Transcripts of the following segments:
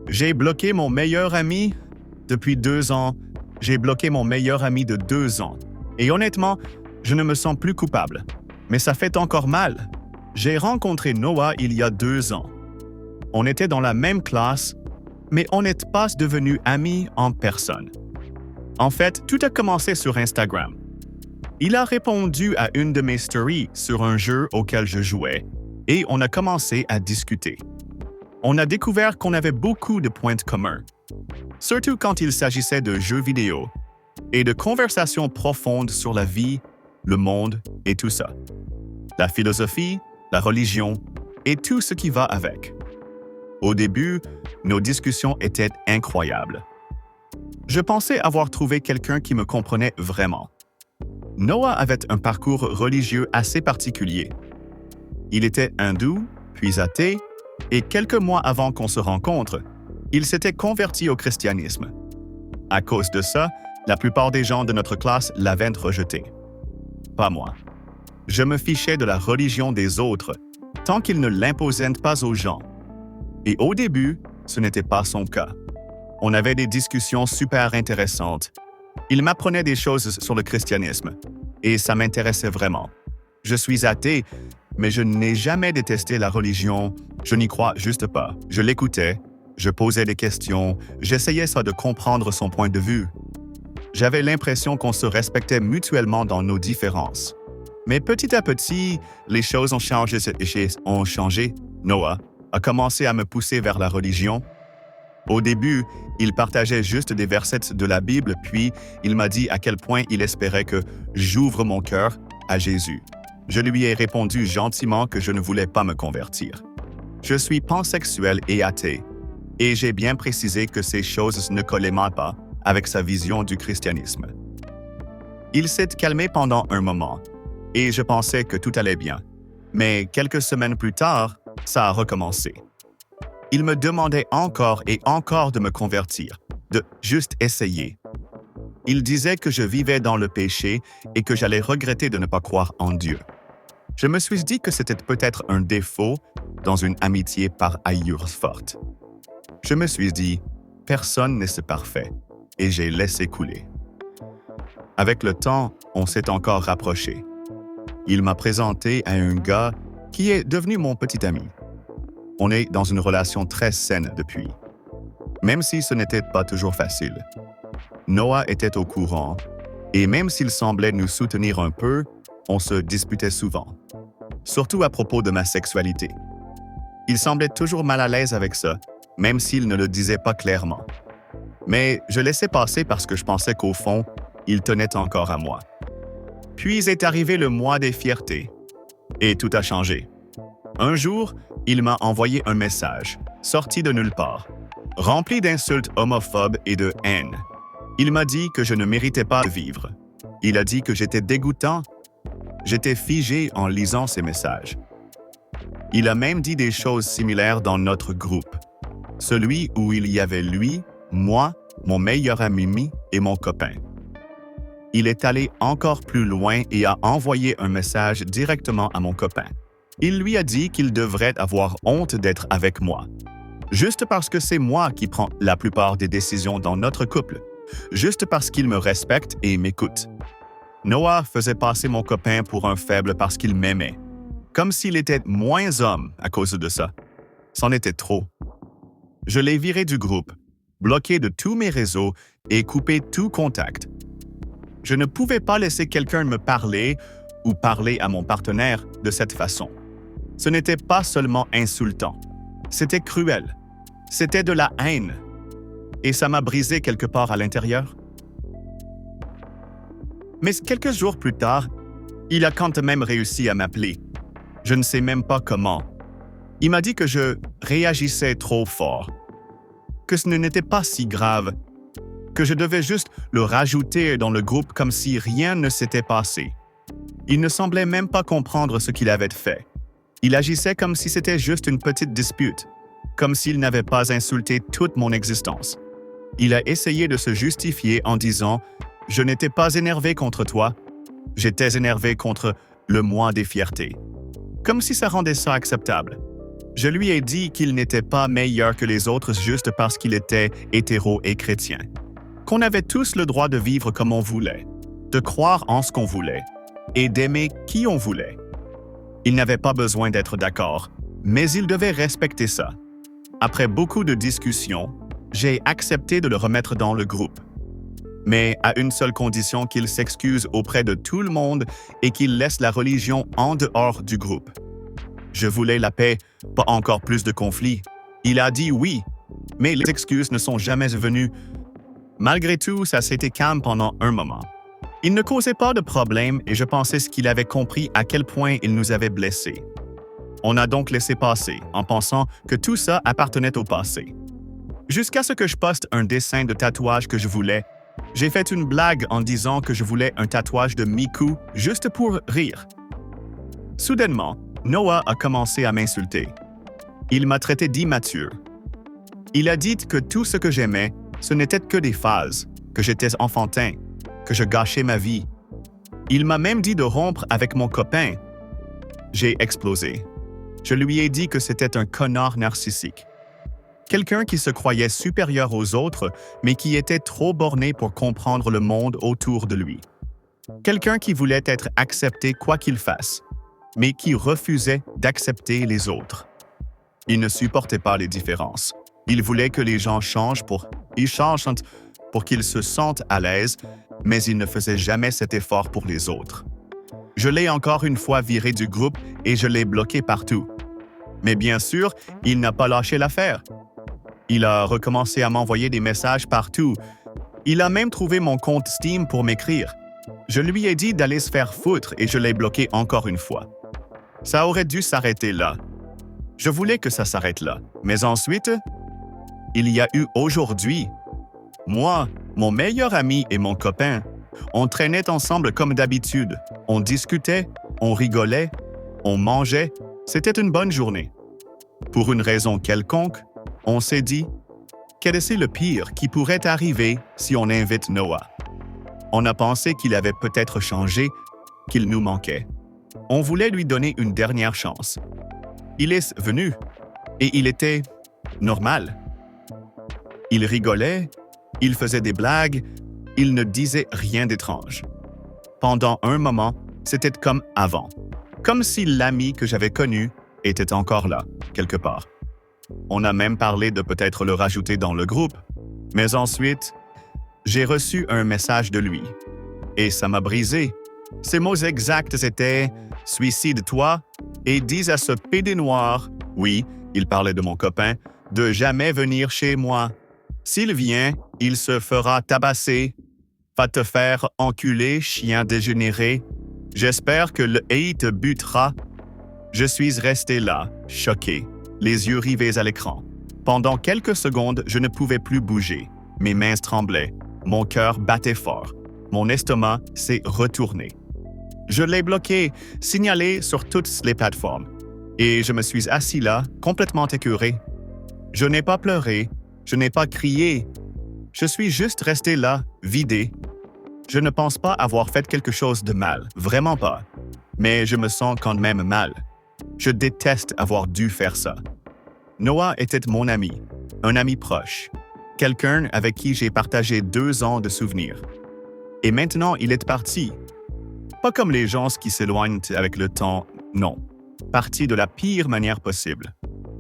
J'ai bloqué mon meilleur ami depuis 2 ans. J'ai bloqué mon meilleur ami de 2 ans. Et honnêtement, je ne me sens plus coupable. Mais ça fait encore mal. J'ai rencontré Noah il y a 2 ans. On était dans la même classe, mais on n'est pas devenus amis en personne. En fait, tout a commencé sur Instagram. Il a répondu à une de mes stories sur un jeu auquel je jouais et on a commencé à discuter. On a découvert qu'on avait beaucoup de points communs, surtout quand il s'agissait de jeux vidéo et de conversations profondes sur la vie, le monde et tout ça. La philosophie, la religion et tout ce qui va avec. Au début, nos discussions étaient incroyables. Je pensais avoir trouvé quelqu'un qui me comprenait vraiment. Noah avait un parcours religieux assez particulier. Il était hindou, puis athée, et quelques mois avant qu'on se rencontre, il s'était converti au christianisme. À cause de ça, la plupart des gens de notre classe l'avaient rejeté. Pas moi. Je me fichais de la religion des autres, tant qu'ils ne l'imposaient pas aux gens. Et au début, ce n'était pas son cas. On avait des discussions super intéressantes. Il m'apprenait des choses sur le christianisme, et ça m'intéressait vraiment. Je suis athée, mais je n'ai jamais détesté la religion, je n'y crois juste pas. Je l'écoutais, je posais des questions, j'essayais ça de comprendre son point de vue. J'avais l'impression qu'on se respectait mutuellement dans nos différences. Mais petit à petit, les choses ont changé. Noah a commencé à me pousser vers la religion. Au début, il partageait juste des versets de la Bible, puis il m'a dit à quel point il espérait que j'ouvre mon cœur à Jésus. Je lui ai répondu gentiment que je ne voulais pas me convertir. Je suis pansexuel et athée, et j'ai bien précisé que ces choses ne collaient pas avec sa vision du christianisme. Il s'est calmé pendant un moment, et je pensais que tout allait bien. Mais quelques semaines plus tard, ça a recommencé. Il me demandait encore et encore de me convertir, de juste essayer. Il disait que je vivais dans le péché et que j'allais regretter de ne pas croire en Dieu. Je me suis dit que c'était peut-être un défaut dans une amitié par ailleurs forte. Je me suis dit, personne n'est parfait, et j'ai laissé couler. Avec le temps, on s'est encore rapprochés. Il m'a présenté à un gars qui est devenu mon petit ami. On est dans une relation très saine depuis, même si ce n'était pas toujours facile. Noah était au courant, et même s'il semblait nous soutenir un peu, on se disputait souvent, surtout à propos de ma sexualité. Il semblait toujours mal à l'aise avec ça, même s'il ne le disait pas clairement. Mais je laissais passer parce que je pensais qu'au fond, il tenait encore à moi. Puis est arrivé le mois des fiertés, et tout a changé. Un jour, il m'a envoyé un message, sorti de nulle part, rempli d'insultes homophobes et de haine. Il m'a dit que je ne méritais pas de vivre. Il a dit que j'étais dégoûtant. J'étais figé en lisant ces messages. Il a même dit des choses similaires dans notre groupe, celui où il y avait lui, moi, mon meilleur ami et mon copain. Il est allé encore plus loin et a envoyé un message directement à mon copain. Il lui a dit qu'il devrait avoir honte d'être avec moi, juste parce que c'est moi qui prends la plupart des décisions dans notre couple, juste parce qu'il me respecte et m'écoute. Noah faisait passer mon copain pour un faible parce qu'il m'aimait, comme s'il était moins homme à cause de ça. C'en était trop. Je l'ai viré du groupe, bloqué de tous mes réseaux et coupé tout contact. Je ne pouvais pas laisser quelqu'un me parler ou parler à mon partenaire de cette façon. Ce n'était pas seulement insultant, c'était cruel, c'était de la haine. Et ça m'a brisé quelque part à l'intérieur. Mais quelques jours plus tard, il a quand même réussi à m'appeler. Je ne sais même pas comment. Il m'a dit que je réagissais trop fort, que ce n'était pas si grave, que je devais juste le rajouter dans le groupe comme si rien ne s'était passé. Il ne semblait même pas comprendre ce qu'il avait fait. Il agissait comme si c'était juste une petite dispute, comme s'il n'avait pas insulté toute mon existence. Il a essayé de se justifier en disant « Je n'étais pas énervé contre toi, j'étais énervé contre le mois des fiertés », comme si ça rendait ça acceptable. Je lui ai dit qu'il n'était pas meilleur que les autres juste parce qu'il était hétéro et chrétien. Qu'on avait tous le droit de vivre comme on voulait, de croire en ce qu'on voulait et d'aimer qui on voulait. Il n'avait pas besoin d'être d'accord, mais il devait respecter ça. Après beaucoup de discussions, j'ai accepté de le remettre dans le groupe. Mais à une seule condition qu'il s'excuse auprès de tout le monde et qu'il laisse la religion en dehors du groupe. Je voulais la paix, pas encore plus de conflits. Il a dit oui, mais les excuses ne sont jamais venues. Malgré tout, ça s'était calme pendant un moment. Il ne causait pas de problème et je pensais qu'il avait compris à quel point il nous avait blessés. On a donc laissé passer, en pensant que tout ça appartenait au passé. Jusqu'à ce que je poste un dessin de tatouage que je voulais, j'ai fait une blague en disant que je voulais un tatouage de Miku juste pour rire. Soudainement, Noah a commencé à m'insulter. Il m'a traité d'immature. Il a dit que tout ce que j'aimais, ce n'était que des phases, que j'étais enfantin, que je gâchais ma vie. Il m'a même dit de rompre avec mon copain. J'ai explosé. Je lui ai dit que c'était un connard narcissique. Quelqu'un qui se croyait supérieur aux autres, mais qui était trop borné pour comprendre le monde autour de lui. Quelqu'un qui voulait être accepté quoi qu'il fasse, mais qui refusait d'accepter les autres. Il ne supportait pas les différences. Il voulait que les gens changent pour qu'ils se sentent à l'aise, mais il ne faisait jamais cet effort pour les autres. Je l'ai encore une fois viré du groupe et je l'ai bloqué partout. Mais bien sûr, il n'a pas lâché l'affaire. Il a recommencé à m'envoyer des messages partout. Il a même trouvé mon compte Steam pour m'écrire. Je lui ai dit d'aller se faire foutre et je l'ai bloqué encore une fois. Ça aurait dû s'arrêter là. Je voulais que ça s'arrête là. Mais ensuite, il y a eu aujourd'hui. Moi, mon meilleur ami et mon copain, on traînait ensemble comme d'habitude. On discutait, on rigolait, on mangeait. C'était une bonne journée. Pour une raison quelconque, on s'est dit, quel est le pire qui pourrait arriver si on invite Noah? On a pensé qu'il avait peut-être changé, qu'il nous manquait. On voulait lui donner une dernière chance. Il est venu, et il était normal. Il rigolait, il faisait des blagues, il ne disait rien d'étrange. Pendant un moment, c'était comme avant, comme si l'ami que j'avais connu était encore là, quelque part. On a même parlé de peut-être le rajouter dans le groupe, mais ensuite, j'ai reçu un message de lui. Et ça m'a brisé. Ses mots exacts étaient « Suicide-toi et dis à ce pédé noir, oui, il parlait de mon copain, de jamais venir chez moi. S'il vient, il se fera tabasser. Va te faire enculer, chien dégénéré. J'espère que le hate te butera. » Je suis resté là, choqué, les yeux rivés à l'écran. Pendant quelques secondes, je ne pouvais plus bouger. Mes mains tremblaient. Mon cœur battait fort. Mon estomac s'est retourné. Je l'ai bloqué, signalé sur toutes les plateformes. Et je me suis assis là, complètement écœuré. Je n'ai pas pleuré, je n'ai pas crié. Je suis juste resté là, vidé. Je ne pense pas avoir fait quelque chose de mal, vraiment pas. Mais je me sens quand même mal. Je déteste avoir dû faire ça. Noah était mon ami, un ami proche, quelqu'un avec qui j'ai partagé 2 ans de souvenirs. Et maintenant, il est parti. Pas comme les gens qui s'éloignent avec le temps, non. Parti de la pire manière possible.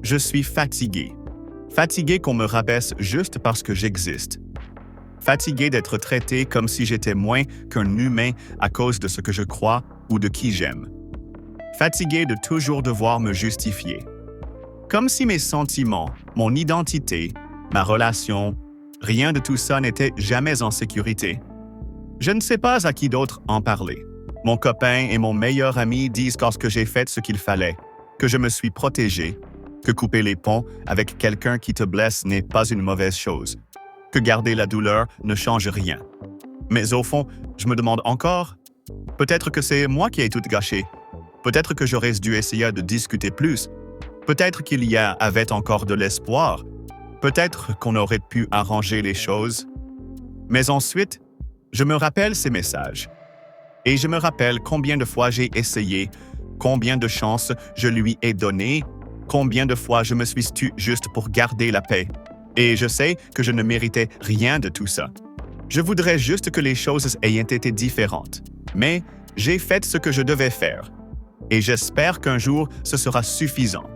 Je suis fatigué. Fatigué qu'on me rabaisse juste parce que j'existe. Fatigué d'être traité comme si j'étais moins qu'un humain à cause de ce que je crois ou de qui j'aime. Fatigué de toujours devoir me justifier. Comme si mes sentiments, mon identité, ma relation, rien de tout ça n'était jamais en sécurité. Je ne sais pas à qui d'autre en parler. Mon copain et mon meilleur ami disent que j'ai fait ce qu'il fallait, que je me suis protégé, que couper les ponts avec quelqu'un qui te blesse n'est pas une mauvaise chose, que garder la douleur ne change rien. Mais au fond, je me demande encore, peut-être que c'est moi qui ai tout gâché. Peut-être que j'aurais dû essayer de discuter plus. Peut-être qu'il y avait encore de l'espoir. Peut-être qu'on aurait pu arranger les choses. Mais ensuite, je me rappelle ces messages. Et je me rappelle combien de fois j'ai essayé, combien de chances je lui ai donné, combien de fois je me suis tu juste pour garder la paix. Et je sais que je ne méritais rien de tout ça. Je voudrais juste que les choses aient été différentes. Mais j'ai fait ce que je devais faire. Et j'espère qu'un jour, ce sera suffisant.